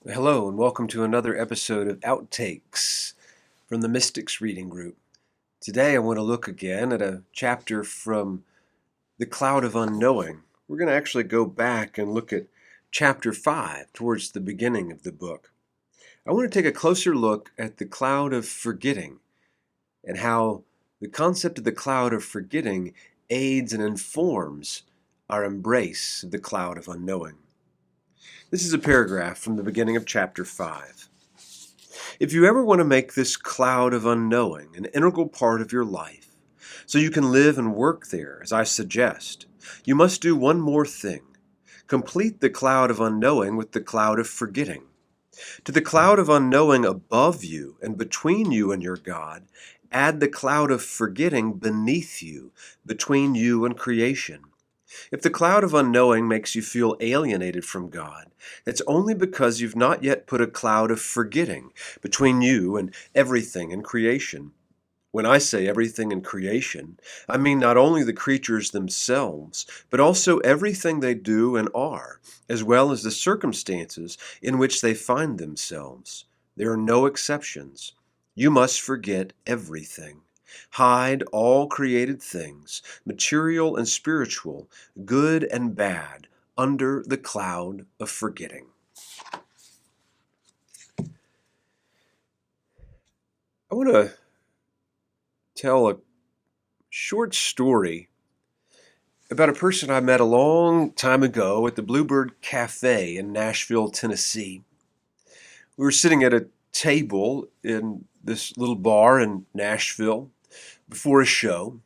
Hello, and welcome to another episode of Outtakes from the Mystics Reading Group. Today I want to look again at a chapter from the Cloud of Unknowing. We're going to actually go back and look at chapter 5 towards the beginning of the book. I want to take a closer look at the cloud of forgetting and how the concept of the cloud of forgetting aids and informs our embrace of the cloud of unknowing. This is a paragraph from the beginning of chapter 5. If you ever want to make this cloud of unknowing an integral part of your life, so you can live and work there, as I suggest, you must do one more thing. Complete the cloud of unknowing with the cloud of forgetting. To the cloud of unknowing above you and between you and your God, add the cloud of forgetting beneath you, between you and creation. If the cloud of unknowing makes you feel alienated from God, it's only because you've not yet put a cloud of forgetting between you and everything in creation. When I say everything in creation, I mean not only the creatures themselves, but also everything they do and are, as well as the circumstances in which they find themselves. There are no exceptions. You must forget everything. Hide all created things, material and spiritual, good and bad, under the cloud of forgetting. I want to tell a short story about a person I met a long time ago at the Bluebird Cafe in Nashville, Tennessee. We were sitting at a table in this little bar in Nashville before a show,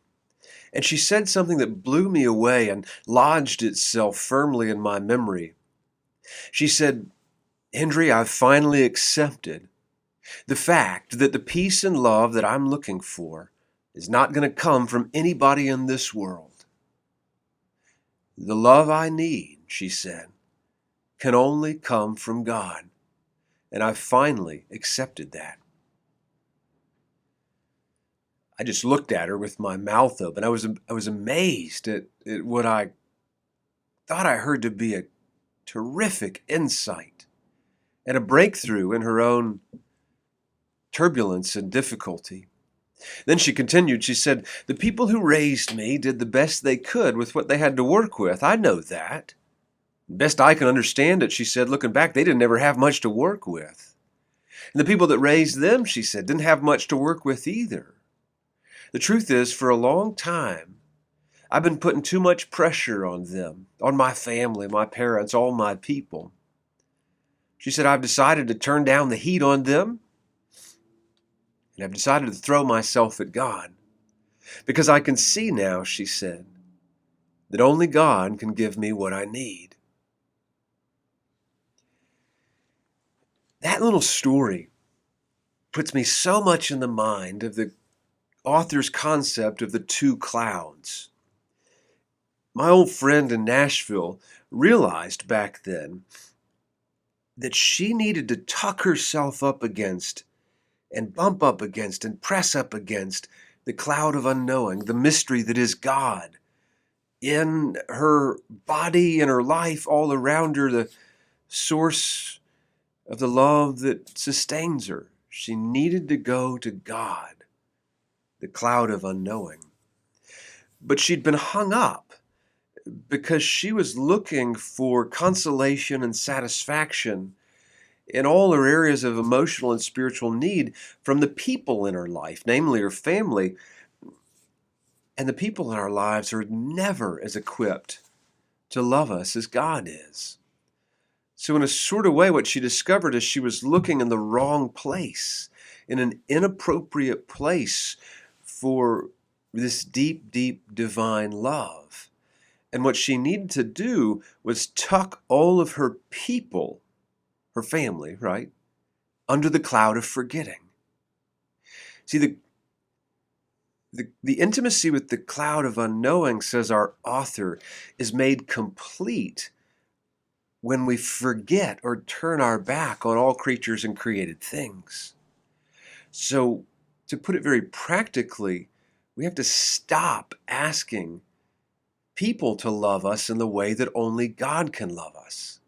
and she said something that blew me away and lodged itself firmly in my memory. She said, "Hendree, I've finally accepted the fact that the peace and love that I'm looking for is not going to come from anybody in this world. The love I need," she said, "can only come from God. And I've finally accepted that." I just looked at her with my mouth open. I was amazed at what I thought I heard to be a terrific insight and a breakthrough in her own turbulence and difficulty. Then she continued, she said, "The people who raised me did the best they could with what they had to work with. I know that. Best I can understand it," she said, looking back, they didn't ever have much to work with. And the people that raised them, she said, didn't have much to work with either. The truth is, for a long time, I've been putting too much pressure on them, on my family, my parents, all my people. She said, "I've decided to turn down the heat on them, and I've decided to throw myself at God. Because I can see now," she said, "that only God can give me what I need." That little story puts me so much in the mind of the author's concept of the two clouds. My old friend in Nashville realized back then that she needed to tuck herself up against and bump up against and press up against the cloud of unknowing, the mystery that is God. In her body, in her life, all around her, the source of the love that sustains her. She needed to go to God, the cloud of unknowing. But she'd been hung up because she was looking for consolation and satisfaction in all her areas of emotional and spiritual need from the people in her life, namely her family. And the people in our lives are never as equipped to love us as God is. So in a sort of way, what she discovered is she was looking in the wrong place, in an inappropriate place for this deep, deep divine love. And what she needed to do was tuck all of her people, her family, right, under the cloud of forgetting. See, the intimacy with the cloud of unknowing, says our author, is made complete when we forget or turn our back on all creatures and created things. So, to put it very practically, we have to stop asking people to love us in the way that only God can love us.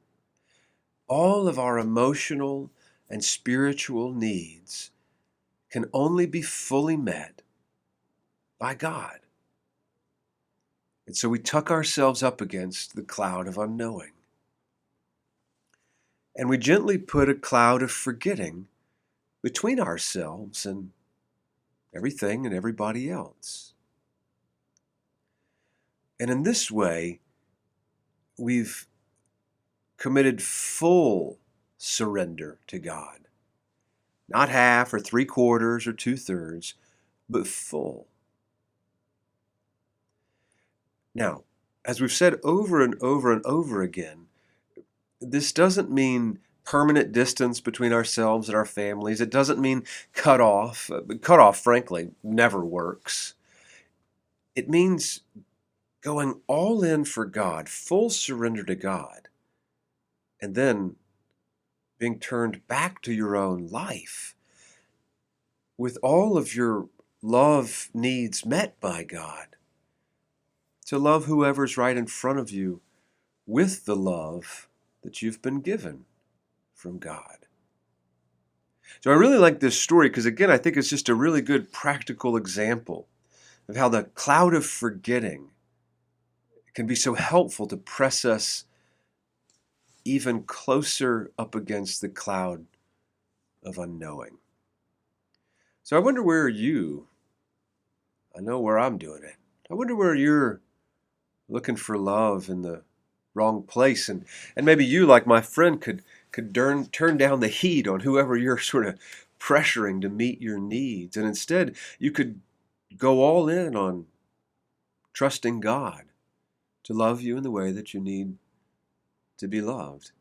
all of our emotional and spiritual needs can only be fully met by God. And so we tuck ourselves up against the cloud of unknowing. And we gently put a cloud of forgetting between ourselves and everything and everybody else. And in this way, we've committed full surrender to God. Not half or 3/4 or 2/3, but full. Now, as we've said over and over and over again, this doesn't mean permanent distance between ourselves and our families. It doesn't mean cut off. Cut off, frankly, never works. It means going all in for God, full surrender to God, and then being turned back to your own life with all of your love needs met by God, to love whoever's right in front of you with the love that you've been given from God. So I really like this story because, again, I think it's just a really good practical example of how the cloud of forgetting can be so helpful to press us even closer up against the cloud of unknowing. So I wonder where I know where I'm doing it. I wonder where you're looking for love in the wrong place. And maybe you, like my friend, could turn down the heat on whoever you're sort of pressuring to meet your needs. And instead, you could go all in on trusting God to love you in the way that you need to be loved.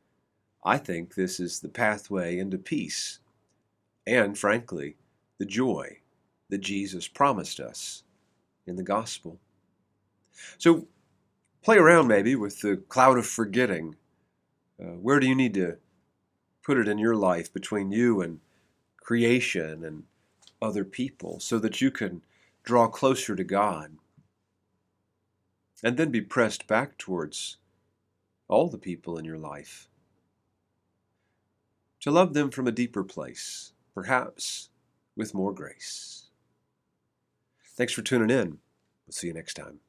I think this is the pathway into peace and, frankly, the joy that Jesus promised us in the gospel. So play around maybe with the cloud of forgetting. Where do you need to put it in your life between you and creation and other people so that you can draw closer to God and then be pressed back towards all the people in your life to love them from a deeper place, perhaps with more grace. Thanks for tuning in. We'll see you next time.